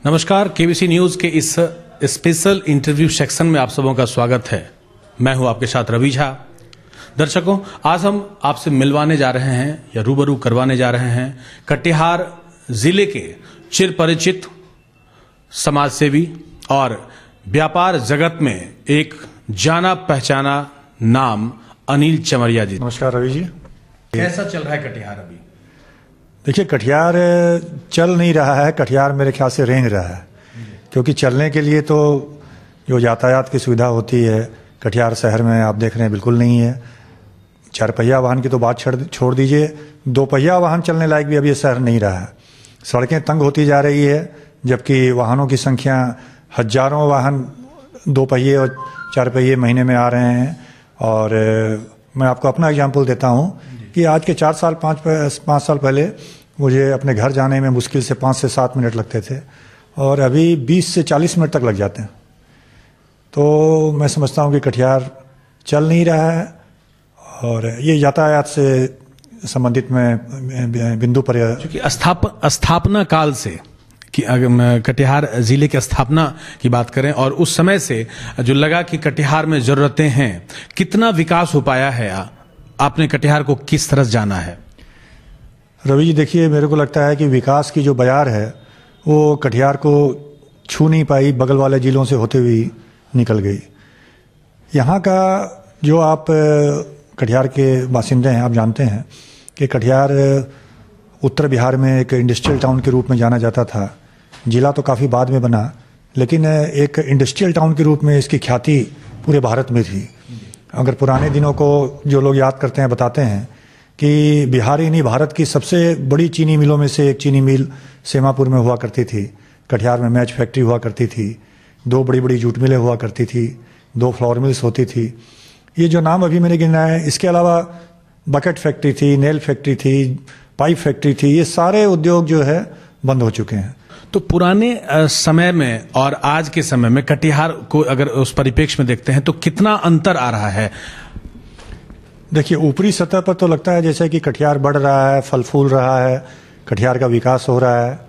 नमस्कार, KBC news के इस स्पेशल इंटरव्यू सेक्शन में आप सबों का स्वागत है। मैं हूं आपके साथ रवि झा। दर्शकों, आज हम आपसे मिलवाने जा रहे हैं या रूबरू करवाने जा रहे हैं कटिहार जिले के चिर परिचित समाजसेवी और व्यापार जगत में एक जाना पहचाना नाम अनिल चमरिया जी। नमस्कार रवि जी। कैसा चल रहा है कटिहार अभी? देखिए, कटिहार चल नहीं रहा है, कटिहार मेरे ख्याल से रेंग रहा है, क्योंकि चलने के लिए तो जो यातायात की सुविधा होती है कटिहार शहर में आप देख रहे हैं बिल्कुल नहीं है। 4 पहिया वाहन की तो बात छोड़ दीजिए, 2 पहिया वाहन चलने लायक भी अभी ये शहर नहीं रहा है। सड़कें तंग होती जा रही है, जबकि वाहनों की संख्या हजारों वाहन 2 पहिए और 4 पहिए महीने में आ रहे हैं। और मैं आपको अपना एग्जाम्पल देता हूँ कि आज के 5 साल पहले मुझे अपने घर जाने में मुश्किल से 5 से 7 मिनट लगते थे और अभी 20 से 40 मिनट तक लग जाते हैं। तो मैं समझता हूँ कि कटिहार चल नहीं रहा है और ये यातायात से संबंधित में बिंदु पर, क्योंकि स्थापना काल से कि अगर कटिहार जिले की स्थापना की बात करें और उस समय से जो लगा कि कटिहार में जरूरतें हैं, कितना विकास हो पाया है? आपने कटिहार को किस तरह जाना है? रवि जी, देखिए, मेरे को लगता है कि विकास की जो बयार है वो कटिहार को छू नहीं पाई, बगल वाले जिलों से होते हुए निकल गई। यहाँ का जो आप कटिहार के बासिंदे हैं, आप जानते हैं कि कटिहार उत्तर बिहार में एक इंडस्ट्रियल टाउन के रूप में जाना जाता था। जिला तो काफ़ी बाद में बना, लेकिन एक इंडस्ट्रियल टाउन के रूप में इसकी ख्याति पूरे भारत में थी। अगर पुराने दिनों को जो लोग याद करते हैं, बताते हैं कि बिहार ही नहीं, भारत की सबसे बड़ी चीनी मिलों में से एक चीनी मिल सेमापुर में हुआ करती थी। कटिहार में मैच फैक्ट्री हुआ करती थी, 2 बड़ी बड़ी जूट मिलें हुआ करती थी, 2 फ्लावर मिल्स होती थी। ये जो नाम अभी मैंने गिना है, इसके अलावा बकेट फैक्ट्री थी, नेल फैक्ट्री थी, पाइप फैक्ट्री थी। ये सारे उद्योग जो है बंद हो चुके हैं। तो पुराने समय में और आज के समय में कटिहार को अगर उस परिप्रेक्ष्य में देखते हैं तो कितना अंतर आ रहा है? देखिए, ऊपरी सतह पर तो लगता है जैसे कि कटिहार बढ़ रहा है, फल फूल रहा है, कटिहार का विकास हो रहा है।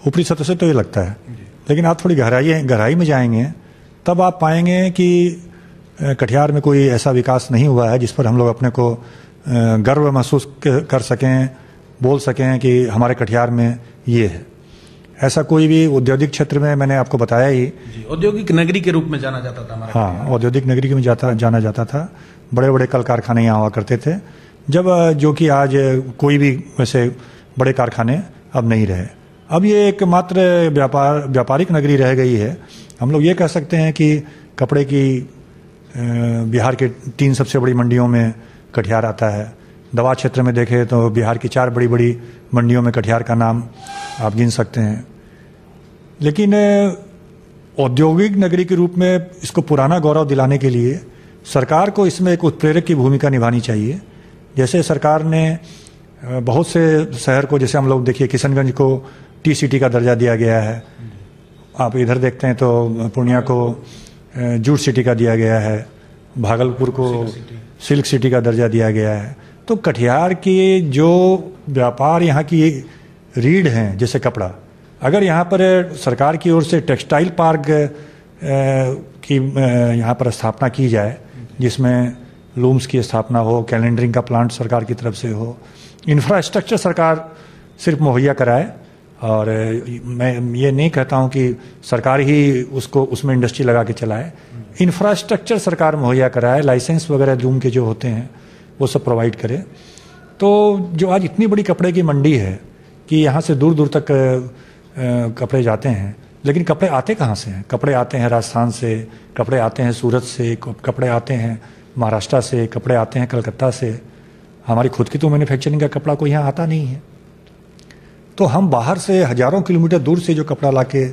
ऊपरी सतह से तो ये लगता है, लेकिन आप थोड़ी गहराई में जाएंगे तब आप पाएंगे कि कटिहार में कोई ऐसा विकास नहीं हुआ है जिस पर हम लोग अपने को गर्व महसूस कर सकें, बोल सकें कि हमारे कटिहार में ये है। ऐसा कोई भी औद्योगिक क्षेत्र में, मैंने आपको बताया ही, औद्योगिक नगरी के रूप में जाना जाता था हमारा। हाँ, औद्योगिक नगरी में जाना जाता था। बड़े बड़े कल कारखाने यहाँ हुआ करते थे, जब जो कि आज कोई भी वैसे बड़े कारखाने अब नहीं रहे। अब ये एक मात्र व्यापारिक नगरी रह गई है। हम लोग ये कह सकते हैं कि कपड़े की बिहार के 3 सबसे बड़ी मंडियों में कटिहार आता है। दवा क्षेत्र में देखें तो बिहार की 4 बड़ी बड़ी मंडियों में कटिहार का नाम आप गिन सकते हैं। लेकिन औद्योगिक नगरी के रूप में इसको पुराना गौरव दिलाने के लिए सरकार को इसमें एक उत्प्रेरक की भूमिका निभानी चाहिए। जैसे सरकार ने बहुत से शहर को, जैसे हम लोग देखिए किशनगंज को टी सिटी का दर्जा दिया गया है। आप इधर देखते हैं तो पूर्णिया को जूट सिटी का दिया गया है, भागलपुर को सिल्क सिटी का दर्जा दिया गया है। तो कटिहार के जो व्यापार यहाँ की रीढ़ हैं, जैसे कपड़ा, अगर यहाँ पर सरकार की ओर से टेक्सटाइल पार्क की यहाँ पर स्थापना की जाए, जिसमें लूम्स की स्थापना हो, कैलेंडरिंग का प्लांट सरकार की तरफ से हो, इंफ्रास्ट्रक्चर सरकार सिर्फ मुहैया कराए। और मैं ये नहीं कहता हूँ कि सरकार ही उसमें इंडस्ट्री लगा के चलाए, इंफ्रास्ट्रक्चर सरकार मुहैया कराए, लाइसेंस वगैरह लूम के जो होते हैं वो सब प्रोवाइड करे। तो जो आज इतनी बड़ी कपड़े की मंडी है कि यहाँ से दूर दूर तक कपड़े जाते हैं, लेकिन कपड़े आते कहाँ से हैं? कपड़े आते हैं राजस्थान से, कपड़े आते हैं सूरत से, कपड़े आते हैं महाराष्ट्र से, कपड़े आते हैं कलकत्ता से। हमारी खुद की तो मैन्युफैक्चरिंग का कपड़ा कोई यहाँ आता नहीं है। तो हम बाहर से हजारों किलोमीटर दूर से जो कपड़ा लाके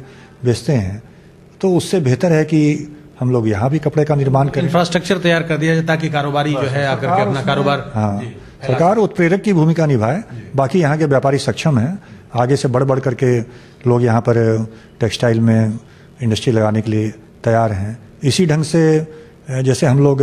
बेचते हैं, तो उससे बेहतर है कि हम लोग यहाँ भी कपड़े का निर्माण करें, इंफ्रास्ट्रक्चर तैयार कर दिया जाए ताकि कारोबारी जो है आकर के अपना कारोबार, हाँ, सरकार उत्प्रेरक की भूमिका निभाए। बाकी यहाँ के व्यापारी सक्षम हैं, आगे से बढ़ बढ़ करके लोग यहाँ पर टेक्सटाइल में इंडस्ट्री लगाने के लिए तैयार हैं। इसी ढंग से जैसे हम लोग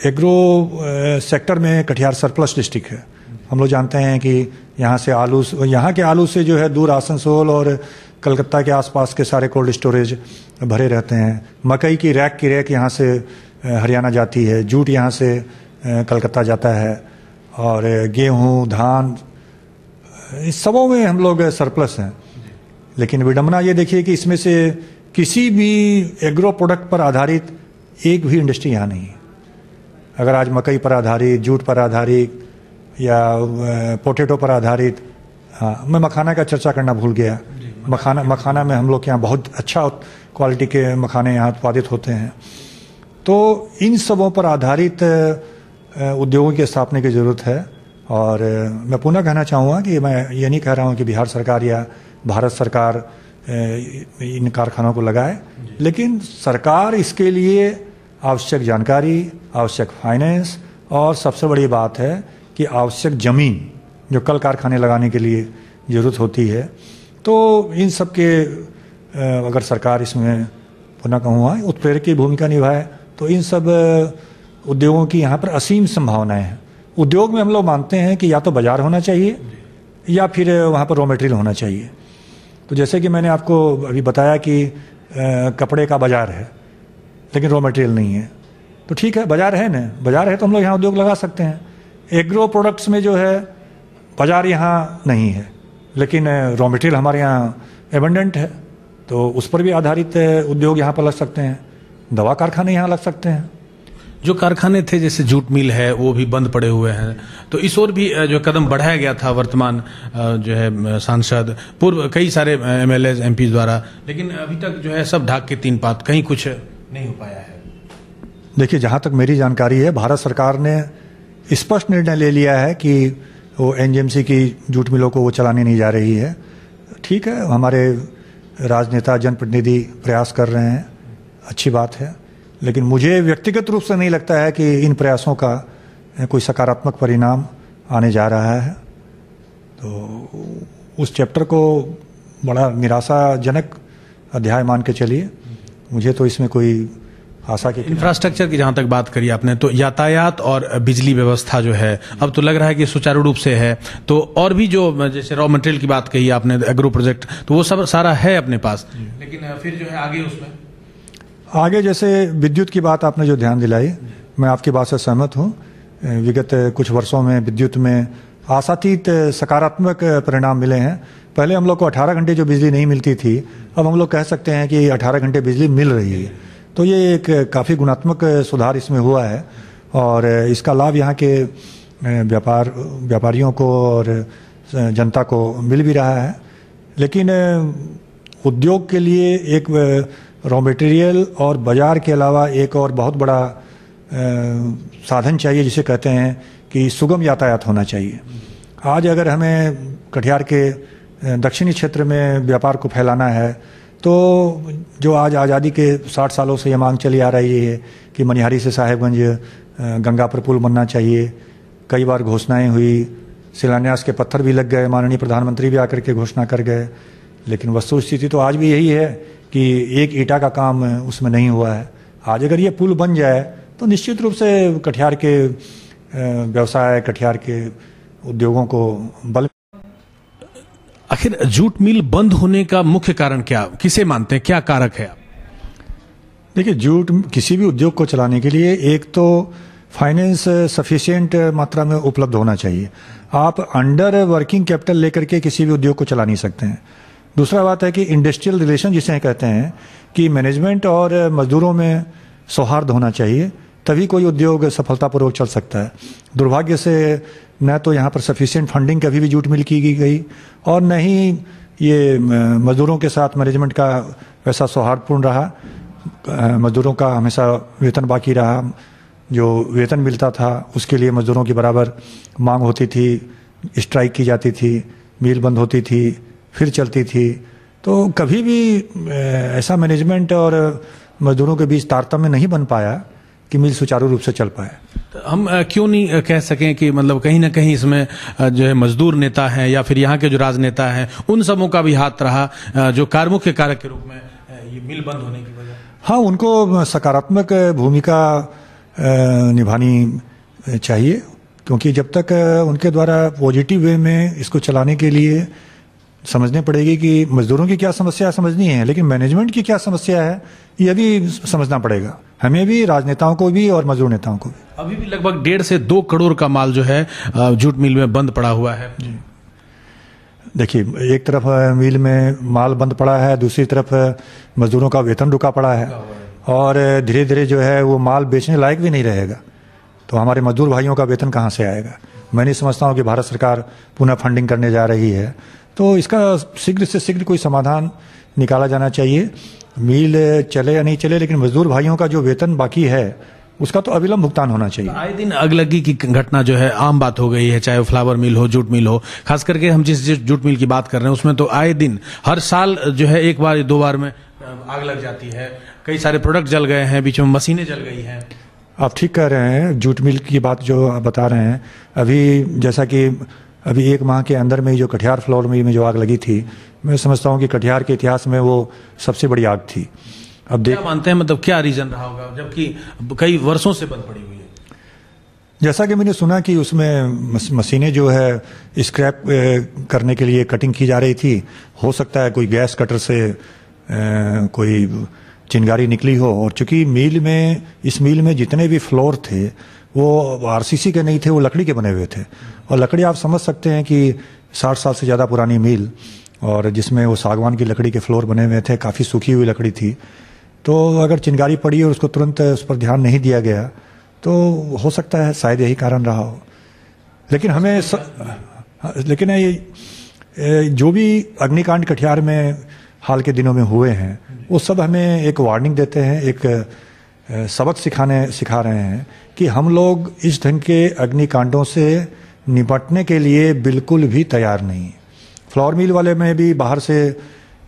एग्रो सेक्टर में कटिहार सरप्लस डिस्ट्रिक्ट है। हम लोग जानते हैं कि यहाँ से आलू, यहाँ के आलू से जो है दूर आसनसोल और कलकत्ता के आसपास के सारे कोल्ड स्टोरेज भरे रहते हैं। मकई की रैक यहाँ से हरियाणा जाती है, जूट यहाँ से कलकत्ता जाता है, और गेहूँ, धान, इस सबों में हम लोग सरप्लस हैं। लेकिन विडंबना ये देखिए कि इसमें से किसी भी एग्रो प्रोडक्ट पर आधारित एक भी इंडस्ट्री यहाँ नहीं है। अगर आज मकई पर आधारित, जूट पर आधारित या पोटैटो पर आधारित, हाँ, मैं मखाना का चर्चा करना भूल गया। मखाना में हम लोग के यहाँ बहुत अच्छा क्वालिटी के मखाने यहाँ उत्पादित होते हैं। तो इन सबों पर आधारित उद्योगों की स्थापना की ज़रूरत है। और मैं पुनः कहना चाहूँगा कि मैं ये नहीं कह रहा हूँ कि बिहार सरकार या भारत सरकार इन कारखानों को लगाए, लेकिन सरकार इसके लिए आवश्यक जानकारी, आवश्यक फाइनेंस और सबसे बड़ी बात है कि आवश्यक ज़मीन जो कल कारखाने लगाने के लिए ज़रूरत होती है। तो इन सब के अगर सरकार इसमें पुनः कहूँगा उत्प्रेरक की भूमिका निभाए तो इन सब उद्योगों की यहाँ पर असीम संभावनाएं हैं। उद्योग में हम लोग मानते हैं कि या तो बाजार होना चाहिए या फिर वहाँ पर रॉ मटेरियल होना चाहिए। तो जैसे कि मैंने आपको अभी बताया कि कपड़े का बाजार है लेकिन रॉ मटेरियल नहीं है, तो ठीक है, बाजार है ना, बाजार है तो हम लोग यहाँ उद्योग लगा सकते हैं। एग्रो प्रोडक्ट्स में जो है बाजार यहाँ नहीं है लेकिन रॉ मटेरियल हमारे यहाँ एबंडेंट है, तो उस पर भी आधारित उद्योग यहाँ पर लग सकते हैं। दवा कारखाने यहाँ लग सकते हैं। जो कारखाने थे जैसे जूट मिल है वो भी बंद पड़े हुए हैं, तो इस ओर भी जो कदम बढ़ाया गया था वर्तमान जो है सांसद, पूर्व कई सारे MLA MP द्वारा, लेकिन अभी तक जो है सब ढाक के तीन पात, कहीं कुछ नहीं हो पाया है। देखिए, जहाँ तक मेरी जानकारी है भारत सरकार ने स्पष्ट निर्णय ले लिया है कि वो NGMC की जूट मिलों को वो चलाने नहीं जा रही है। ठीक है, हमारे राजनेता जनप्रतिनिधि प्रयास कर रहे हैं, अच्छी बात है, लेकिन मुझे व्यक्तिगत रूप से नहीं लगता है कि इन प्रयासों का कोई सकारात्मक परिणाम आने जा रहा है। तो उस चैप्टर को बड़ा निराशाजनक अध्याय मान के चलिए। मुझे तो इसमें कोई आशा की। इंफ्रास्ट्रक्चर की जहाँ तक बात करी आपने, तो यातायात और बिजली व्यवस्था जो है अब तो लग रहा है कि सुचारू रूप से है। तो और भी जो जैसे रॉ मटेरियल की बात कही आपने, एग्रो प्रोजेक्ट, तो वो सब सारा है अपने पास, लेकिन फिर जो है आगे उसमें आगे जैसे विद्युत की बात आपने जो ध्यान दिलाई, मैं आपकी बात से सहमत हूँ। विगत कुछ वर्षों में विद्युत में आशातीत सकारात्मक परिणाम मिले हैं। पहले हम लोग को 18 घंटे जो बिजली नहीं मिलती थी, अब हम लोग कह सकते हैं कि 18 घंटे बिजली मिल रही है। तो ये एक काफ़ी गुणात्मक सुधार इसमें हुआ है और इसका लाभ यहाँ के व्यापारियों को और जनता को मिल भी रहा है। लेकिन उद्योग के लिए एक रॉ मटेरियल और बाजार के अलावा एक और बहुत बड़ा साधन चाहिए, जिसे कहते हैं कि सुगम यातायात होना चाहिए। आज अगर हमें कटिहार के दक्षिणी क्षेत्र में व्यापार को फैलाना है तो जो आज आज़ादी के 60 सालों से ये मांग चली आ रही है कि मनिहारी से साहेबगंज गंगा पर पुल बनना चाहिए। कई बार घोषणाएं हुई, शिलान्यास के पत्थर भी लग गए, माननीय प्रधानमंत्री भी आकर के घोषणा कर गए, लेकिन वस्तुस्थिति तो आज भी यही है कि एक ईंटा का काम उसमें नहीं हुआ है। आज अगर ये पुल बन जाए तो निश्चित रूप से कटिहार के व्यवसाय, कटिहार के उद्योगों को बल। आखिर जूट मिल बंद होने का मुख्य कारण क्या, किसे मानते हैं, क्या कारक है? देखिए, जूट किसी भी उद्योग को चलाने के लिए एक तो फाइनेंस सफिशिएंट मात्रा में उपलब्ध होना चाहिए। आप अंडर वर्किंग कैपिटल लेकर के किसी भी उद्योग को चला नहीं सकते हैं। दूसरा बात है कि इंडस्ट्रियल रिलेशन जिसे कहते हैं कि मैनेजमेंट और मजदूरों में सौहार्द होना चाहिए, तभी कोई उद्योग सफलतापूर्वक चल सकता है। दुर्भाग्य से न तो यहाँ पर सफिशिएंट फंडिंग कभी भी जूट मिल की गई और न ही ये मजदूरों के साथ मैनेजमेंट का वैसा सौहार्दपूर्ण रहा। मजदूरों का हमेशा वेतन बाकी रहा, जो वेतन मिलता था उसके लिए मजदूरों की बराबर मांग होती थी, स्ट्राइक की जाती थी, मिल बंद होती थी, फिर चलती थी। तो कभी भी ऐसा मैनेजमेंट और मजदूरों के बीच तारतम्य नहीं बन पाया कि मिल सुचारू रूप से चल पाए। हम क्यों नहीं कह सकें कि मतलब कहीं ना कहीं इसमें जो है मजदूर नेता हैं या फिर यहाँ के जो राजनेता हैं उन सबों का भी हाथ रहा, जो मुख्य कारक के रूप में ये मिल बंद होने की वजह? हाँ, उनको सकारात्मक भूमिका निभानी चाहिए, क्योंकि जब तक उनके द्वारा पॉजिटिव वे में इसको चलाने के लिए समझनी पड़ेगी कि मजदूरों की क्या समस्या समझनी है, लेकिन मैनेजमेंट की क्या समस्या है ये भी समझना पड़ेगा, हमें भी, राजनेताओं को भी और मजदूर नेताओं को भी। अभी भी लगभग 1.5 से 2 करोड़ का माल जो है जूट मिल में बंद पड़ा हुआ है। देखिए, एक तरफ मिल में माल बंद पड़ा है, दूसरी तरफ मजदूरों का वेतन रुका पड़ा है और धीरे धीरे जो है वो माल बेचने लायक भी नहीं रहेगा, तो हमारे मजदूर भाइयों का वेतन कहाँ से आएगा। मैं नहीं समझता हूँ कि भारत सरकार पुनः फंडिंग करने जा रही है, तो इसका शीघ्र से शीघ्र कोई समाधान निकाला जाना चाहिए। मिल चले या नहीं चले, लेकिन मजदूर भाइयों का जो वेतन बाकी है उसका तो अविलंब भुगतान होना चाहिए। आए दिन अगलगी की घटना जो है आम बात हो गई है, चाहे वो फ्लावर मिल हो, जूट मिल हो। खास करके हम जिस जूट मिल की बात कर रहे हैं उसमें तो आए दिन, हर साल जो है 1 बार या 2 बार में आग लग जाती है, कई सारे प्रोडक्ट जल गए हैं, बीच में मशीनें जल गई हैं। आप ठीक कह रहे हैं, जूट मिल की बात जो आप बता रहे हैं, अभी जैसा कि अभी 1 माह के अंदर में जो कटिहार फ्लावर मिल में जो आग लगी थी, मैं समझता हूँ कि कटिहार के इतिहास में वो सबसे बड़ी आग थी। अब क्या मानते हैं, मतलब क्या रीजन रहा होगा, जबकि कई वर्षों से बंद पड़ी हुई है? जैसा कि मैंने सुना कि उसमें मशीनें जो है स्क्रैप करने के लिए कटिंग की जा रही थी, हो सकता है कोई गैस कटर से कोई चिंगारी निकली हो, और चूंकि इस मिल में जितने भी फ्लोर थे वो आरसीसी के नहीं थे, वो लकड़ी के बने हुए थे, और लकड़ी आप समझ सकते हैं कि 60 साल से ज़्यादा पुरानी मिल, और जिसमें वो सागवान की लकड़ी के फ्लोर बने हुए थे, काफ़ी सूखी हुई लकड़ी थी, तो अगर चिंगारी पड़ी और उसको तुरंत उस पर ध्यान नहीं दिया गया तो हो सकता है शायद यही कारण रहा हो। लेकिन लेकिन ये जो भी अग्निकांड कटिहार में हाल के दिनों में हुए हैं वो सब हमें एक वार्निंग देते हैं, एक सबक सिखा रहे हैं कि हम लोग इस ढंग के अग्निकांडों से निपटने के लिए बिल्कुल भी तैयार नहीं। फ्लावर मिल वाले में भी बाहर से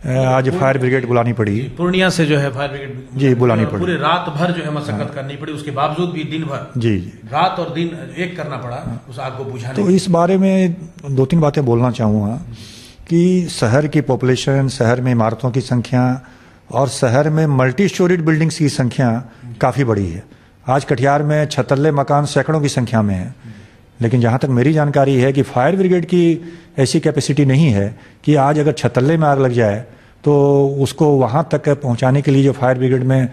आज फायर ब्रिगेड बुलानी पड़ी, पूर्णिया से जो है फायर ब्रिगेड जी बुलानी पड़ी, पूरे रात भर जो है मशक्कत करनी पड़ी, उसके बावजूद भी दिन भर जी रात और दिन एक करना पड़ा उस आग को बुझाने। तो इस बारे में 2-3 बातें बोलना चाहूँगा कि शहर की पॉपुलेशन, शहर में इमारतों की संख्या और शहर में मल्टी स्टोरीड बिल्डिंग्स की संख्या काफ़ी बड़ी है। आज कटिहार में छतल्ले मकान सैकड़ों की संख्या में है, लेकिन जहाँ तक मेरी जानकारी है कि फायर ब्रिगेड की ऐसी कैपेसिटी नहीं है कि आज अगर छतल्ले में आग लग जाए तो उसको वहाँ तक पहुँचाने के लिए जो फायर ब्रिगेड में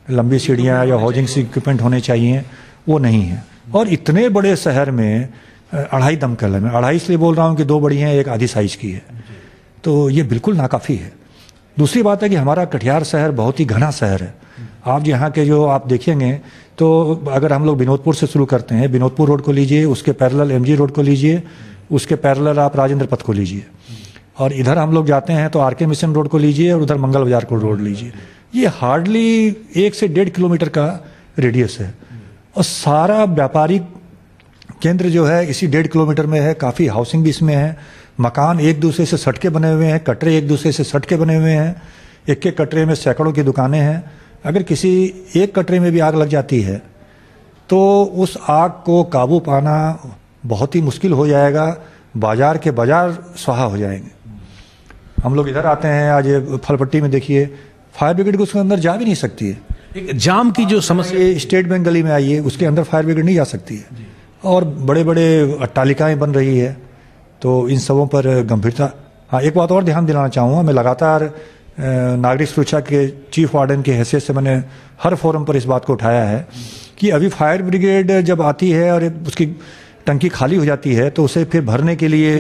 लंबी सीढ़ियाँ या हाउसिंग इक्विपमेंट होने चाहिए वो नहीं है। और इतने बड़े शहर में 2.5 दमकल है, मैं 2.5 इसलिए बोल रहा हूँ कि 2 बड़ी हैं, एक आधी साइज की है, तो ये बिल्कुल नाकाफ़ी है। दूसरी बात है कि हमारा कटिहार शहर बहुत ही घना शहर है। आप यहाँ के जो आप देखेंगे तो अगर हम लोग विनोदपुर से शुरू करते हैं, विनोदपुर रोड को लीजिए, उसके पैरेलल एमजी रोड को लीजिए, उसके पैरेलल आप राजेंद्र पथ को लीजिए, और इधर हम लोग जाते हैं तो आरके मिशन रोड को लीजिए और उधर मंगल बाजार को रोड लीजिए। ये हार्डली 1 से 1.5 किलोमीटर का रेडियस है, और सारा व्यापारिक केंद्र जो है इसी 1.5 किलोमीटर में है। काफ़ी हाउसिंग भी इसमें है, मकान एक दूसरे से सट के बने हुए हैं, कटरे एक दूसरे से सट के बने हुए हैं, एक कटरे में सैकड़ों की दुकानें हैं। अगर किसी एक कटरे में भी आग लग जाती है तो उस आग को काबू पाना बहुत ही मुश्किल हो जाएगा, बाजार के बाजार स्वाहा हो जाएंगे। हम लोग इधर आते हैं, आज फलपट्टी में देखिए फायर ब्रिगेड उसके अंदर जा भी नहीं सकती है। एक जाम की जो समस्या, स्टेट बैंक गली में आइए, उसके अंदर फायर ब्रिगेड नहीं जा सकती है, और बड़े बड़े अट्टालिकाएं बन रही है, तो इन सबों पर गंभीरता। हाँ, एक बात और ध्यान दिलाना चाहूँगा, मैं लगातार नागरिक सुरक्षा के चीफ वार्डन की हैसियत से मैंने हर फोरम पर इस बात को उठाया है कि अभी फायर ब्रिगेड जब आती है और उसकी टंकी खाली हो जाती है तो उसे फिर भरने के लिए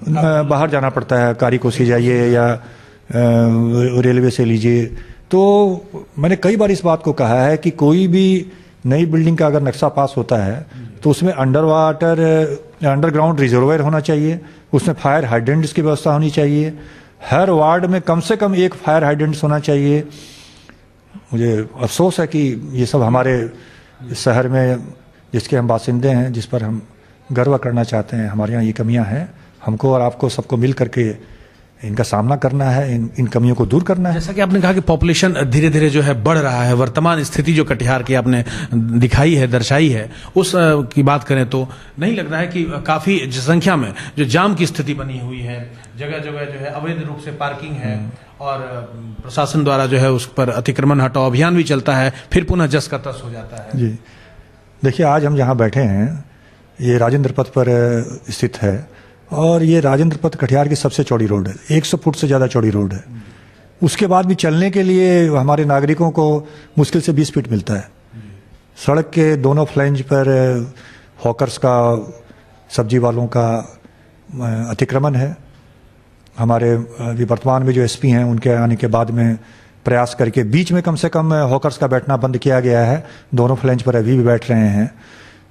बाहर जाना पड़ता है, कारीको से जाइए या रेलवे से लीजिए। तो मैंने कई बार इस बात को कहा है कि कोई भी नई बिल्डिंग का अगर नक्शा पास होता है तो उसमें अंडरग्राउंड रिजर्वायर होना चाहिए, उसमें फायर हाइड्रेंट्स की व्यवस्था होनी चाहिए, हर वार्ड में कम से कम एक फायर हाइड्रेंट्स होना चाहिए। मुझे अफसोस है कि ये सब हमारे शहर में जिसके हम बासिंदे हैं, जिस पर हम गर्व करना चाहते हैं, हमारे यहाँ ये कमियां हैं। हमको और आपको सबको मिल करके इनका सामना करना है, इन कमियों को दूर करना है। जैसा कि आपने कहा कि पॉपुलेशन धीरे धीरे जो है बढ़ रहा है, वर्तमान स्थिति जो कटिहार की आपने दिखाई है, दर्शाई है, उस की बात करें तो नहीं लग रहा है कि काफी संख्या में जो जाम की स्थिति बनी हुई है, जगह जगह जो है अवैध रूप से पार्किंग है, और प्रशासन द्वारा जो है उस पर अतिक्रमण हटाओ अभियान भी चलता है, फिर पुनः जस का तस हो जाता है। जी देखिए, आज हम जहाँ बैठे हैं ये राजेंद्र पथ पर स्थित है, और ये राजेंद्र पथ कटिहार की सबसे चौड़ी रोड है, 100 फुट से ज़्यादा चौड़ी रोड है। उसके बाद भी चलने के लिए हमारे नागरिकों को मुश्किल से 20 फीट मिलता है। सड़क के दोनों फ्लैंज पर हॉकर्स का, सब्जी वालों का अतिक्रमण है। हमारे अभी वर्तमान में जो एसपी हैं उनके आने के बाद में प्रयास करके बीच में कम से कम हॉकर्स का बैठना बंद किया गया है, दोनों फ्लैंज पर अभी भी बैठ रहे हैं।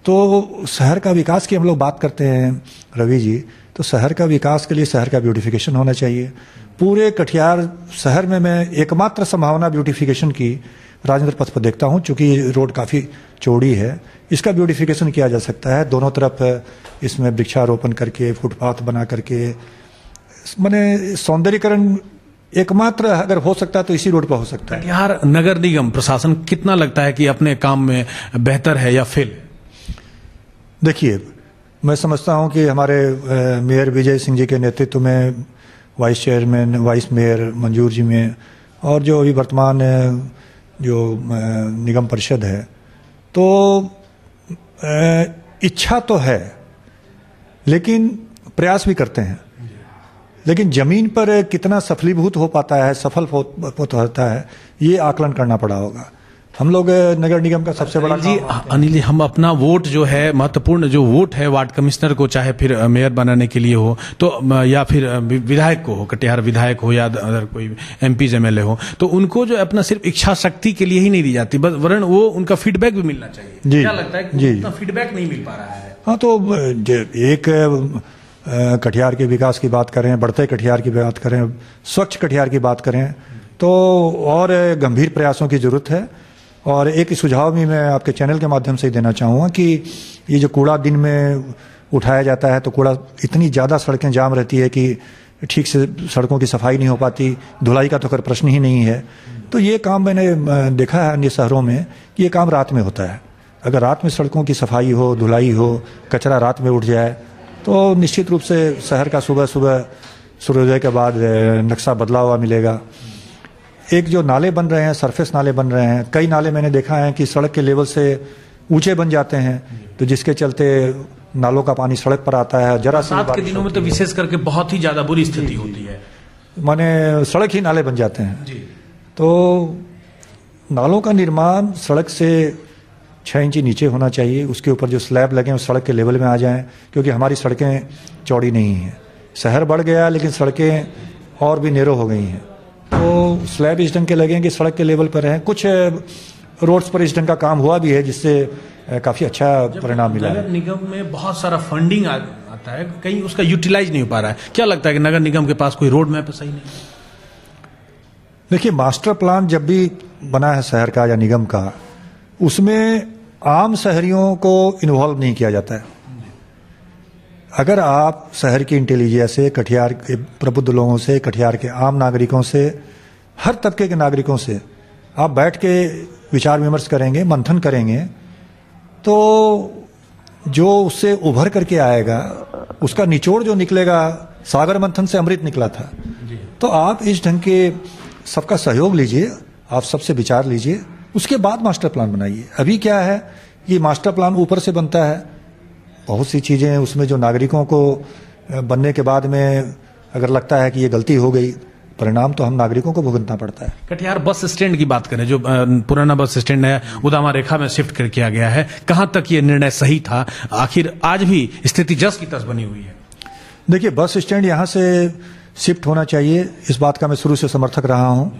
तो शहर का विकास की हम लोग बात करते हैं रवि जी, तो शहर का विकास के लिए शहर का ब्यूटिफिकेशन होना चाहिए। पूरे कटिहार शहर में मैं एकमात्र संभावना ब्यूटिफिकेशन की राजेंद्र पथ पर देखता हूं, चूंकि रोड काफ़ी चौड़ी है, इसका ब्यूटिफिकेशन किया जा सकता है। दोनों तरफ इसमें वृक्षारोपण करके, फुटपाथ बना करके, माने सौंदर्यीकरण एकमात्र अगर हो सकता है तो इसी रोड पर हो सकता है। कटिहार नगर निगम प्रशासन कितना लगता है कि अपने काम में बेहतर है या फेल? देखिए, मैं समझता हूं कि हमारे मेयर विजय सिंह जी के नेतृत्व में, वाइस चेयरमैन, वाइस मेयर मंजूर जी में, और जो अभी वर्तमान जो निगम परिषद है, तो इच्छा तो है लेकिन प्रयास भी करते हैं। लेकिन जमीन पर कितना सफलीभूत हो पाता है, सफल होता है, ये आकलन करना पड़ा होगा। हम लोग नगर निगम का सबसे बड़ा जी अनिल जी, हम अपना वोट जो है, महत्वपूर्ण जो वोट है वार्ड कमिश्नर को, चाहे फिर मेयर बनाने के लिए हो तो, या फिर विधायक को हो, कटिहार विधायक हो या अगर कोई MP MLA हो, तो उनको जो अपना सिर्फ इच्छा शक्ति के लिए ही नहीं दी जाती, बस वरन वो उनका फीडबैक भी मिलना चाहिए। जी, क्या लगता है कि उतना फीडबैक नहीं मिल पा रहा है? हाँ, तो एक कटिहार के विकास की बात करें, बढ़ते कटिहार की बात करें, स्वच्छ कटिहार की बात करें, तो और गंभीर प्रयासों की जरूरत है। और एक सुझाव भी मैं आपके चैनल के माध्यम से देना चाहूँगा कि ये जो कूड़ा दिन में उठाया जाता है, तो कूड़ा इतनी ज़्यादा सड़कें जाम रहती है कि ठीक से सड़कों की सफाई नहीं हो पाती, धुलाई का तो खैर प्रश्न ही नहीं है। तो ये काम मैंने देखा है अन्य शहरों में कि ये काम रात में होता है। अगर रात में सड़कों की सफाई हो, धुलाई हो, कचरा रात में उठ जाए, तो निश्चित रूप से शहर का सुबह सुबह सूर्योदय के बाद नक्शा बदला हुआ मिलेगा। एक जो नाले बन रहे हैं, सरफेस नाले बन रहे हैं, कई नाले मैंने देखा है कि सड़क के लेवल से ऊंचे बन जाते हैं, तो जिसके चलते नालों का पानी सड़क पर आता है। जरा सी बरसात के दिनों में तो विशेष करके बहुत ही ज्यादा बुरी स्थिति होती है, माने सड़क ही नाले बन जाते हैं जी। तो नालों का निर्माण सड़क से 6 इंच नीचे होना चाहिए, उसके ऊपर जो स्लैब लगे हैं सड़क के लेवल में आ जाएं, क्योंकि हमारी सड़कें चौड़ी नहीं हैं। शहर बढ़ गया लेकिन सड़कें और भी नैरो हो गई हैं, तो स्लैब इस ढंग के लगें कि सड़क के लेवल पर हैं। कुछ रोड्स पर इस ढंग का काम हुआ भी है, जिससे काफ़ी अच्छा परिणाम मिला है। नगर निगम में बहुत सारा फंडिंग आता है, कहीं उसका यूटिलाइज नहीं हो पा रहा है। क्या लगता है कि नगर निगम के पास कोई रोड मैप सही नहीं? देखिए, मास्टर प्लान जब भी बना है शहर का या निगम का, उसमें आम शहरियों को इन्वॉल्व नहीं किया जाता है। अगर आप शहर की इंटेलिजेंस से, कटिहार के प्रबुद्ध लोगों से, कटिहार के आम नागरिकों से, हर तबके के नागरिकों से आप बैठ के विचार विमर्श करेंगे, मंथन करेंगे, तो जो उससे उभर करके आएगा, उसका निचोड़ जो निकलेगा, सागर मंथन से अमृत निकला था। तो आप इस ढंग के सबका सहयोग लीजिए, आप सबसे विचार लीजिए, उसके बाद मास्टर प्लान बनाइए। अभी क्या है, ये मास्टर प्लान ऊपर से बनता है, बहुत सी चीज़ें उसमें जो नागरिकों को बनने के बाद में अगर लगता है कि ये गलती हो गई, परिणाम तो हम नागरिकों को भुगतना पड़ता है। कटिहार बस स्टैंड की बात करें, जो पुराना बस स्टैंड है उदामा रेखा में शिफ्ट कर किया गया है, कहाँ तक ये निर्णय सही था? आखिर आज भी स्थिति जस की तस बनी हुई है। देखिए, बस स्टैंड यहाँ से शिफ्ट होना चाहिए, इस बात का मैं शुरू से समर्थक रहा हूँ।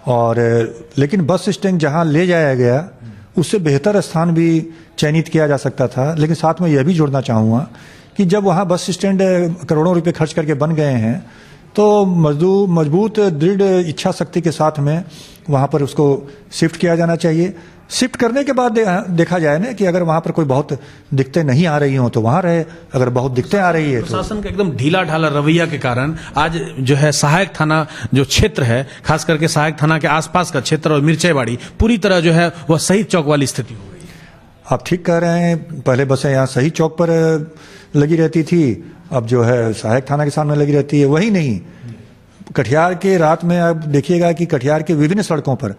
और लेकिन बस स्टैंड जहाँ ले जाया गया, उससे बेहतर स्थान भी चयनित किया जा सकता था। लेकिन साथ में यह भी जोड़ना चाहूँगा कि जब वहाँ बस स्टैंड करोड़ों रुपए खर्च करके बन गए हैं, तो मजबूत दृढ़ इच्छा शक्ति के साथ में वहाँ पर उसको शिफ्ट किया जाना चाहिए। शिफ्ट करने के बाद देखा जाए ना कि अगर वहाँ पर कोई बहुत दिक्कतें नहीं आ रही हों तो वहाँ रहे, अगर बहुत दिक्कतें आ रही है तो। प्रशासन का एकदम ढीला ढाला रवैया के कारण आज जो है सहायक थाना जो क्षेत्र है, खास करके सहायक थाना के आसपास का क्षेत्र और मिर्चेवाड़ी पूरी तरह जो है वह शहीद चौक वाली स्थिति हो गई। आप ठीक कह रहे हैं, पहले बसें यहाँ शहीद चौक पर लगी रहती थी, अब जो है सहायक थाना के सामने लगी रहती है। वही नहीं, कटिहार के रात में आप देखिएगा कि कटिहार के विभिन्न सड़कों पर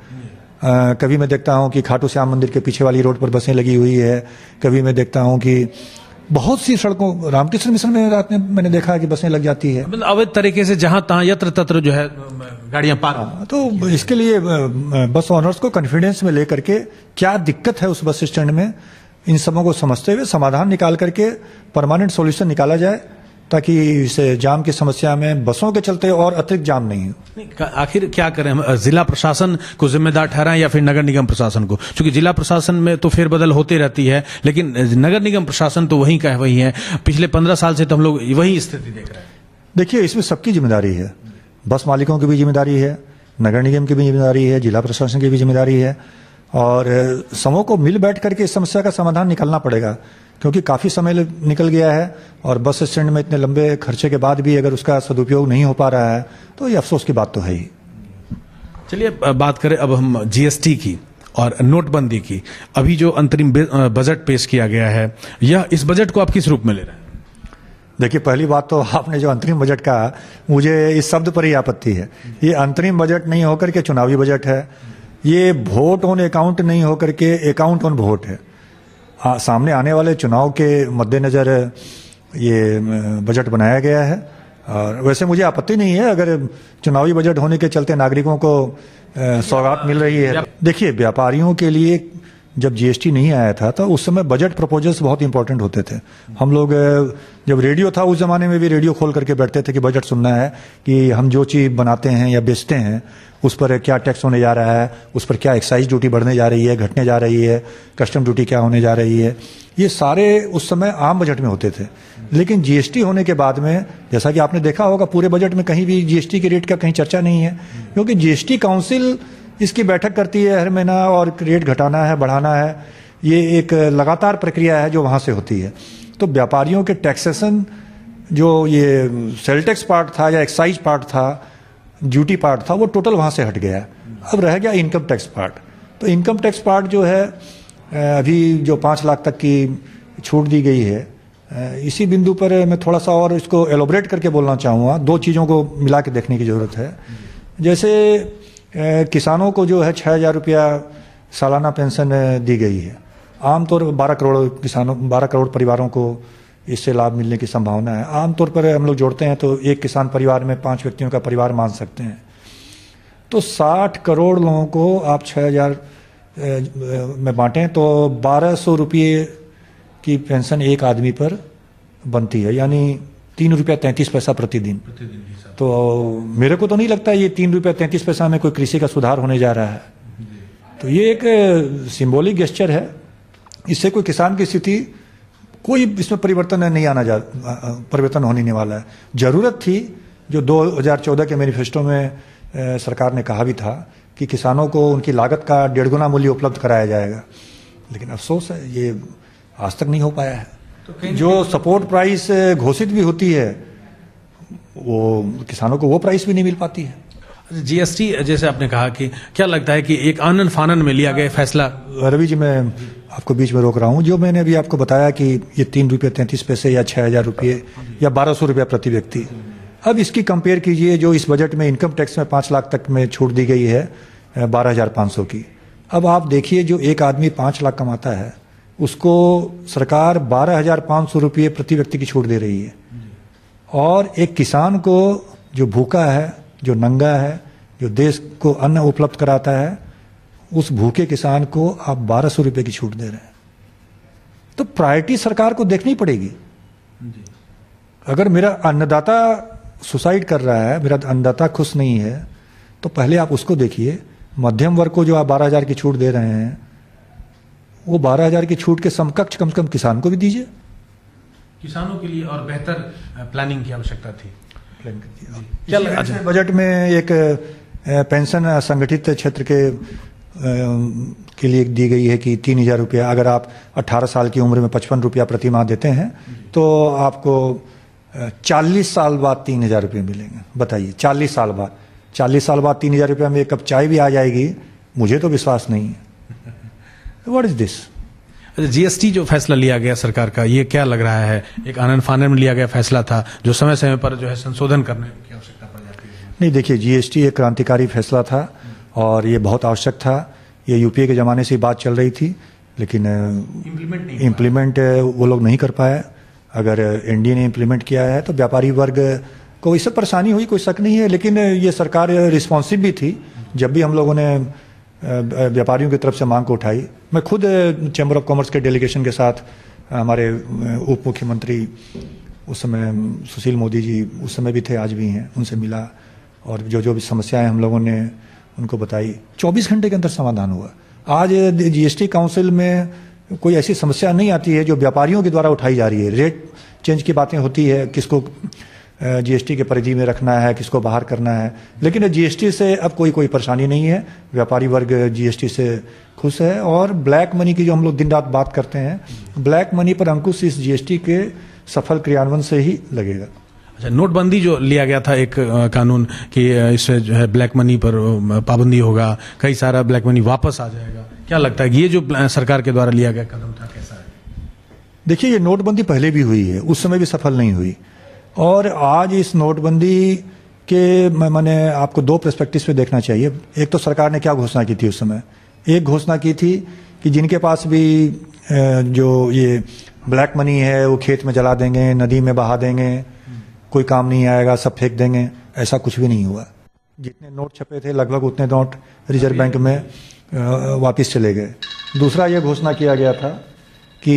कभी मैं देखता हूं कि खाटू श्याम मंदिर के पीछे वाली रोड पर बसें लगी हुई है, कभी मैं देखता हूं कि बहुत सी सड़कों, रामकृष्ण मिशन में रात में मैंने देखा कि बसें लग जाती है, मतलब अवैध तरीके से जहां तहां यत्र तत्र जो है गाड़ियां पार। तो इसके लिए बस ऑनर्स को कॉन्फिडेंस में लेकर के क्या दिक्कत है उस बस स्टैंड में, इन सबों को समझते हुए समाधान निकाल करके परमानेंट सॉल्यूशन निकाला जाए, ताकि इस जाम की समस्या में बसों के चलते और अतिरिक्त जाम नहीं हो। आखिर क्या करें हम, जिला प्रशासन को जिम्मेदार ठहराएं या फिर नगर निगम प्रशासन को? क्योंकि जिला प्रशासन में तो फेरबदल होती रहती है, लेकिन नगर निगम प्रशासन तो वही का वही है। पिछले 15 साल से तो हम लोग वही स्थिति देख रहे हैं। देखिए, इसमें सबकी जिम्मेदारी है, बस मालिकों की भी जिम्मेदारी है, नगर निगम की भी जिम्मेदारी है, जिला प्रशासन की भी जिम्मेदारी है, और समूह को मिल बैठ करके इस समस्या का समाधान निकालना पड़ेगा, क्योंकि काफी समय निकल गया है और बस स्टैंड में इतने लंबे खर्चे के बाद भी अगर उसका सदुपयोग नहीं हो पा रहा है तो ये अफसोस की बात तो है ही। चलिए बात करें अब हम जीएसटी की और नोटबंदी की। अभी जो अंतरिम बजट पेश किया गया है, यह इस बजट को आप किस रूप में ले रहे हैं? देखिए, पहली बात तो आपने जो अंतरिम बजट कहा, मुझे इस शब्द पर ही आपत्ति है। ये अंतरिम बजट नहीं होकर के चुनावी बजट है, ये वोट ऑन अकाउंट नहीं होकर के अकाउंट ऑन वोट है। सामने आने वाले चुनाव के मद्देनजर ये बजट बनाया गया है, और वैसे मुझे आपत्ति नहीं है अगर चुनावी बजट होने के चलते नागरिकों को सौगात मिल रही है। देखिए, व्यापारियों के लिए जब जीएसटी नहीं आया था तो उस समय बजट प्रपोजल्स बहुत इंपॉर्टेंट होते थे। हम लोग जब रेडियो था उस जमाने में भी रेडियो खोल करके बैठते थे कि बजट सुनना है कि हम जो चीज़ बनाते हैं या बेचते हैं उस पर क्या टैक्स होने जा रहा है, उस पर क्या एक्साइज ड्यूटी बढ़ने जा रही है, घटने जा रही है, कस्टम ड्यूटी क्या होने जा रही है। ये सारे उस समय आम बजट में होते थे। लेकिन जीएसटी होने के बाद में, जैसा कि आपने देखा होगा, पूरे बजट में कहीं भी जीएसटी के रेट का कहीं चर्चा नहीं है, क्योंकि जीएसटी काउंसिल इसकी बैठक करती है हर महीना, और रेट घटाना है, बढ़ाना है, ये एक लगातार प्रक्रिया है जो वहाँ से होती है। तो व्यापारियों के टैक्सेशन, जो ये सेल टैक्स पार्ट था या एक्साइज पार्ट था, ड्यूटी पार्ट था, वो टोटल वहाँ से हट गया। अब रह गया इनकम टैक्स पार्ट। तो इनकम टैक्स पार्ट जो है, अभी जो 5 लाख तक की छूट दी गई है, इसी बिंदु पर मैं थोड़ा सा और इसको एलोबरेट करके बोलना चाहूँगा। 2 चीज़ों को मिला के देखने की ज़रूरत है। जैसे किसानों को जो है 6,000 रुपया सालाना पेंशन दी गई है। आमतौर 12 करोड़ परिवारों को इससे लाभ मिलने की संभावना है। आमतौर पर हम लोग जोड़ते हैं तो एक किसान परिवार में 5 व्यक्तियों का परिवार मान सकते हैं। तो 60 करोड़ लोगों को आप 6,000 में बांटें तो 1,200 रुपये की पेंशन एक आदमी पर बनती है, यानी 3 रुपया 33 पैसा प्रतिदिन। तो मेरे को तो नहीं लगता ये 3 रुपया 33 पैसा में कोई कृषि का सुधार होने जा रहा है। तो ये एक सिंबॉलिक गेस्चर है, इससे कोई किसान की स्थिति, कोई इसमें परिवर्तन होने वाला है। जरूरत थी, जो 2014 के मैनिफेस्टो में सरकार ने कहा भी था कि किसानों को उनकी लागत का 1.5 गुना मूल्य उपलब्ध कराया जाएगा, लेकिन अफसोस है ये आज तक नहीं हो पाया है। तो जो सपोर्ट प्राइस घोषित भी होती है, वो किसानों को वो प्राइस भी नहीं मिल पाती है। जीएसटी, जैसे आपने कहा, कि क्या लगता है कि एक आनन फानन में लिया गया फैसला? रवि जी, मैं आपको बीच में रोक रहा हूँ। जो मैंने अभी आपको बताया कि ये 3 रुपये 33 पैसे या 6,000 रुपये या 1,200 रुपया प्रति व्यक्ति, अब इसकी कंपेयर कीजिए जो इस बजट में इनकम टैक्स में 5 लाख तक में छूट दी गई है 12,500 की। अब आप देखिए, जो एक आदमी 5 लाख कमाता है उसको सरकार 12,500 रुपये प्रति व्यक्ति की छूट दे रही है, और एक किसान को जो भूखा है, जो नंगा है, जो देश को अन्न उपलब्ध कराता है, उस भूखे किसान को आप 1,200 रुपये की छूट दे रहे हैं। तो प्रायोरिटी सरकार को देखनी पड़ेगी। अगर मेरा अन्नदाता सुसाइड कर रहा है, मेरा अन्नदाता खुश नहीं है, तो पहले आप उसको देखिए। मध्यम वर्ग को जो आप 12,000 की छूट दे रहे हैं, वो 12,000 की छूट के समकक्ष कम से कम किसान को भी दीजिए। किसानों के लिए और बेहतर प्लानिंग की आवश्यकता थी। अच्छा, बजट में एक पेंशन संगठित क्षेत्र के लिए दी गई है कि 3,000 रुपया, अगर आप 18 साल की उम्र में 55 रुपया प्रति माह देते हैं तो आपको 40 साल बाद 3,000 रुपये मिलेंगे। बताइए, 40 साल बाद 3,000 रुपया में एक कप चाय भी आ जाएगी? मुझे तो विश्वास नहीं है। What is this? जीएसटी जो फैसला लिया गया सरकार का, ये क्या लग रहा है? एक आनन फानन में लिया गया फैसला था जो समय समय पर जो है संशोधन करने की आवश्यकता पड़ जाती है। नहीं, देखिए, जीएसटी एक क्रांतिकारी फैसला था और ये बहुत आवश्यक था। ये यूपीए के ज़माने से बात चल रही थी, लेकिन इम्प्लीमेंट वो लोग नहीं कर पाए। अगर एनडीए ने इम्प्लीमेंट किया है तो व्यापारी वर्ग को इससे परेशानी हुई, कोई शक नहीं है, लेकिन ये सरकार रिस्पॉन्सिव भी थी। जब भी हम लोगों ने व्यापारियों की तरफ से मांग को उठाई, मैं खुद चैम्बर ऑफ कॉमर्स के डेलीगेशन के साथ हमारे उप मुख्यमंत्री उस समय सुशील मोदी जी उस समय भी थे, आज भी हैं, उनसे मिला और जो भी समस्याएं हम लोगों ने उनको बताई। 24 घंटे के अंदर समाधान हुआ। आज जीएसटी काउंसिल में कोई ऐसी समस्या नहीं आती है जो व्यापारियों के द्वारा उठाई जा रही है। रेट चेंज की बातें होती है, किसको जीएसटी के परिधि में रखना है, किसको बाहर करना है, लेकिन जीएसटी से अब कोई परेशानी नहीं है। व्यापारी वर्ग जीएसटी से खुश है। और ब्लैक मनी की जो हम लोग दिन रात बात करते हैं, ब्लैक मनी पर अंकुश इस जीएसटी के सफल क्रियान्वयन से ही लगेगा। अच्छा, नोटबंदी जो लिया गया था एक कानून कि इससे जो है ब्लैक मनी पर पाबंदी होगा, कई सारा ब्लैक मनी वापस आ जाएगा, क्या लगता है कि ये जो सरकार के द्वारा लिया गया कदम था कैसा है? देखिए, ये नोटबंदी पहले भी हुई है, उस समय भी सफल नहीं हुई। और आज इस नोटबंदी के मैंने आपको दो पर्सपेक्टिव पे देखना चाहिए। एक तो सरकार ने क्या घोषणा की थी उस समय, एक घोषणा की थी कि जिनके पास भी जो ये ब्लैक मनी है वो खेत में जला देंगे, नदी में बहा देंगे, कोई काम नहीं आएगा, सब फेंक देंगे। ऐसा कुछ भी नहीं हुआ। जितने नोट छपे थे लगभग उतने नोट रिजर्व बैंक में वापस चले गए। दूसरा ये घोषणा किया गया था कि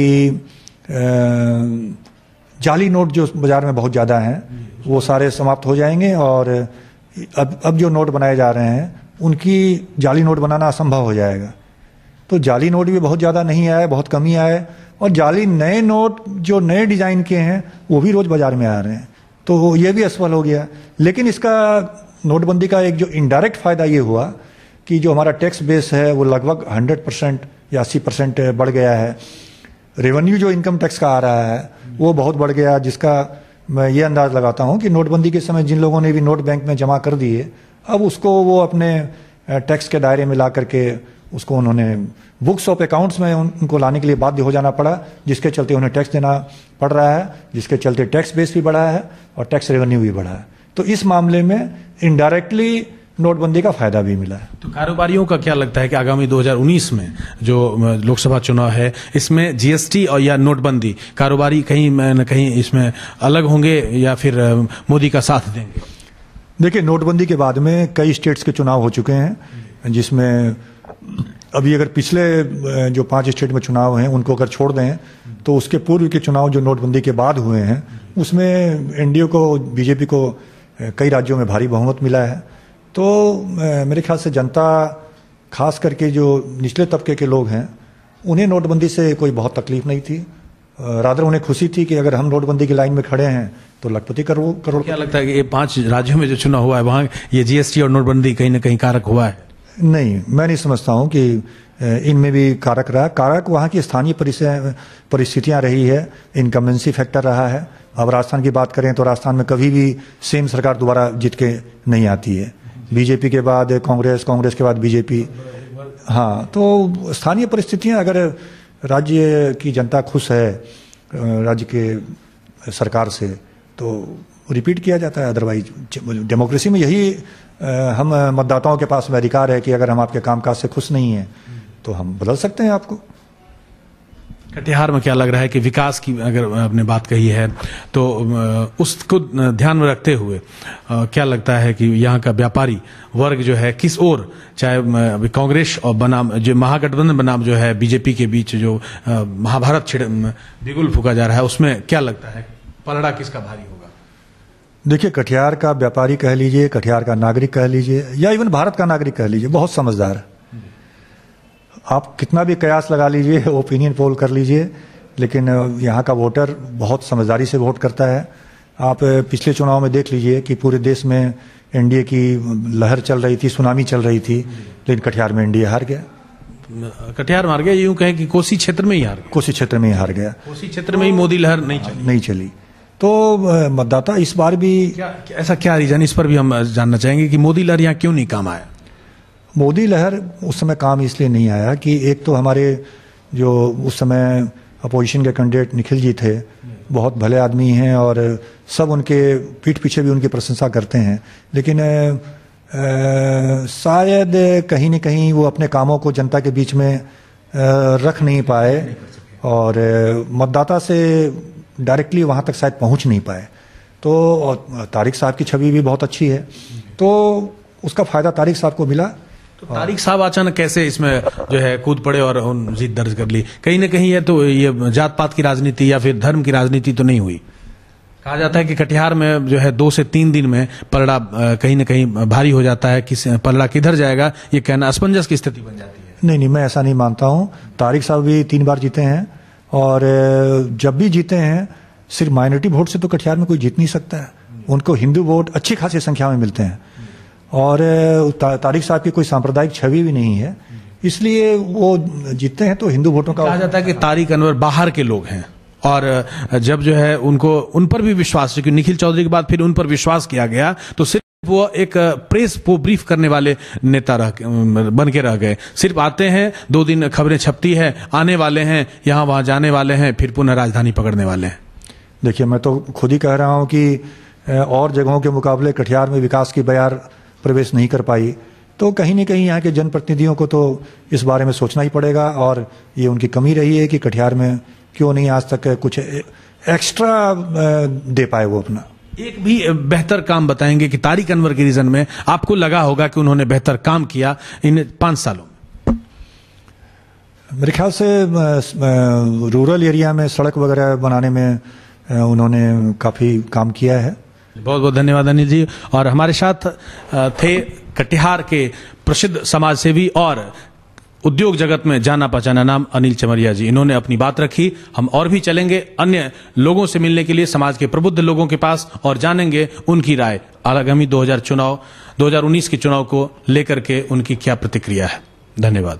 जाली नोट जो बाजार में बहुत ज़्यादा हैं वो सारे समाप्त हो जाएंगे और अब जो नोट बनाए जा रहे हैं उनकी जाली नोट बनाना असंभव हो जाएगा। तो जाली नोट भी बहुत ज़्यादा नहीं आए, बहुत कम ही आए, और जाली नए नोट जो नए डिज़ाइन के हैं वो भी रोज़ बाजार में आ रहे हैं। तो ये भी असफल हो गया। लेकिन इसका नोटबंदी का एक जो इनडायरेक्ट फ़ायदा ये हुआ कि जो हमारा टैक्स बेस है वो लगभग 100% या 80% बढ़ गया है। रेवेन्यू जो इनकम टैक्स का आ रहा है वो बहुत बढ़ गया, जिसका मैं ये अंदाज लगाता हूँ कि नोटबंदी के समय जिन लोगों ने भी नोट बैंक में जमा कर दिए, अब उसको वो अपने टैक्स के दायरे में ला करके उसको उन्होंने बुक्स ऑफ अकाउंट्स में उनको लाने के लिए बाध्य हो जाना पड़ा, जिसके चलते उन्हें टैक्स देना पड़ रहा है, जिसके चलते टैक्स बेस भी बढ़ा है और टैक्स रेवेन्यू भी बढ़ा है। तो इस मामले में इनडायरेक्टली नोटबंदी का फायदा भी मिला है। तो कारोबारियों का क्या लगता है कि आगामी 2019 में जो लोकसभा चुनाव है इसमें जीएसटी और या नोटबंदी, कारोबारी कहीं न कहीं इसमें अलग होंगे या फिर मोदी का साथ देंगे? देखिए, नोटबंदी के बाद में कई स्टेट्स के चुनाव हो चुके हैं, जिसमें अभी अगर पिछले जो 5 स्टेट में चुनाव हैं उनको अगर छोड़ दें तो उसके पूर्व के चुनाव जो नोटबंदी के बाद हुए हैं उसमें एनडीए को, बीजेपी को कई राज्यों में भारी बहुमत मिला है। तो मेरे ख्याल से जनता, खास करके जो निचले तबके के लोग हैं, उन्हें नोटबंदी से कोई बहुत तकलीफ नहीं थी। रादर उन्हें खुशी थी कि अगर हम नोटबंदी की लाइन में खड़े हैं तो लखपति करोड़। क्या लगता है कि ये 5 राज्यों में जो चुनाव हुआ है वहाँ ये जीएसटी और नोटबंदी कहीं ना कहीं कारक हुआ है? नहीं, मैं नहीं समझता हूँ कि इनमें भी कारक रहा। कारक वहाँ की स्थानीय परिस्थितियाँ रही है, इनकम्बेंसी फैक्टर रहा है। अब राजस्थान की बात करें तो राजस्थान में कभी भी सेम सरकार दोबारा जीत के नहीं आती है। बीजेपी के बाद कांग्रेस, कांग्रेस के बाद बीजेपी। हाँ, तो स्थानीय परिस्थितियाँ, अगर राज्य की जनता खुश है राज्य के सरकार से तो रिपीट किया जाता है। अदरवाइज डेमोक्रेसी में यही हम मतदाताओं के पास में अधिकार है कि अगर हम आपके कामकाज से खुश नहीं हैं तो हम बदल सकते हैं आपको। कटिहार में क्या लग रहा है कि विकास की अगर आपने बात कही है तो उसको ध्यान में रखते हुए क्या लगता है कि यहाँ का व्यापारी वर्ग जो है किस ओर, चाहे कांग्रेस और बनाम जो महागठबंधन बनाम जो है बीजेपी के बीच जो महाभारत बिगुल फूका जा रहा है, उसमें क्या लगता है पलड़ा किसका भारी होगा? देखिए, कटिहार का व्यापारी कह लीजिए, कटिहार का नागरिक कह लीजिए, या इवन भारत का नागरिक कह लीजिए, बहुत समझदार है। आप कितना भी कयास लगा लीजिए, ओपिनियन पोल कर लीजिए, लेकिन यहाँ का वोटर बहुत समझदारी से वोट करता है। आप पिछले चुनाव में देख लीजिए कि पूरे देश में एनडीए की लहर चल रही थी, सुनामी चल रही थी, लेकिन कटिहार में एनडीए हार गया। कटिहार मार गया, यूं कहें कि कोसी क्षेत्र में ही हार गया। कोसी क्षेत्र में ही हार गया। कोसी क्षेत्र में ही मोदी लहर नहीं चली। तो मतदाता इस बार भी ऐसा क्या रीजन, इस पर भी हम जानना चाहेंगे कि मोदी लहर यहाँ क्यों नहीं काम आया? मोदी लहर उस समय काम इसलिए नहीं आया कि एक तो हमारे जो उस समय अपोजिशन के कैंडिडेट निखिल जी थे, बहुत भले आदमी हैं और सब उनके पीठ पीछे भी उनकी प्रशंसा करते हैं, लेकिन शायद कहीं न कहीं वो अपने कामों को जनता के बीच में रख नहीं पाए और मतदाता से डायरेक्टली वहाँ तक शायद पहुँच नहीं पाए। तो तारिक साहब की छवि भी बहुत अच्छी है, तो उसका फ़ायदा तारिक साहब को मिला। तो तारिक साहब अचानक कैसे इसमें जो है कूद पड़े और जीत दर्ज कर ली? कहीं ना कहीं है तो ये जात पात की राजनीति या फिर धर्म की राजनीति तो नहीं हुई? कहा जाता है कि कटिहार में जो है 2 से 3 दिन में पलड़ा कहीं ना कहीं भारी हो जाता है, किस पलड़ा किधर जाएगा ये कहना असमंजस की स्थिति बन जाती है। नहीं, मैं ऐसा नहीं मानता हूँ। तारिक साहब भी 3 बार जीते हैं, और जब भी जीते हैं सिर्फ माइनॉरिटी वोट से तो कटिहार में कोई जीत नहीं सकता है। उनको हिंदू वोट अच्छी खासी संख्या में मिलते हैं, और तारिक साहब की कोई सांप्रदायिक छवि भी नहीं है, इसलिए वो जीतते हैं। तो हिंदू वोटों का कहा जाता है कि तारिक अनवर बाहर के लोग हैं, और जब जो है उनको उन पर भी विश्वास, क्योंकि निखिल चौधरी के बाद फिर उन पर विश्वास किया गया, तो सिर्फ वो एक प्रेस को ब्रीफ करने वाले नेता बन के रह गए। सिर्फ आते हैं, 2 दिन खबरें छपती है, आने वाले हैं, यहाँ वहां जाने वाले हैं, फिर पुनः राजधानी पकड़ने वाले हैं। देखिए, मैं तो खुद ही कह रहा हूँ कि और जगहों के मुकाबले कटिहार में विकास की बयार प्रवेश नहीं कर पाई, तो कहीं न कहीं यहाँ के जनप्रतिनिधियों को तो इस बारे में सोचना ही पड़ेगा, और ये उनकी कमी रही है कि कटिहार में क्यों नहीं आज तक कुछ एक्स्ट्रा दे पाए वो अपना। एक भी बेहतर काम बताएंगे कि तारिक अनवर के रीजन में आपको लगा होगा कि उन्होंने बेहतर काम किया इन 5 सालों में? मेरे ख्याल से रूरल एरिया में सड़क वगैरह बनाने में उन्होंने काफ़ी काम किया है। बहुत बहुत धन्यवाद अनिल जी। और हमारे साथ थे कटिहार के प्रसिद्ध समाजसेवी और उद्योग जगत में जाना पहचाना नाम अनिल चमरिया जी। इन्होंने अपनी बात रखी। हम और भी चलेंगे अन्य लोगों से मिलने के लिए, समाज के प्रबुद्ध लोगों के पास, और जानेंगे उनकी राय आगामी 2019 के चुनाव को लेकर के उनकी क्या प्रतिक्रिया है। धन्यवाद।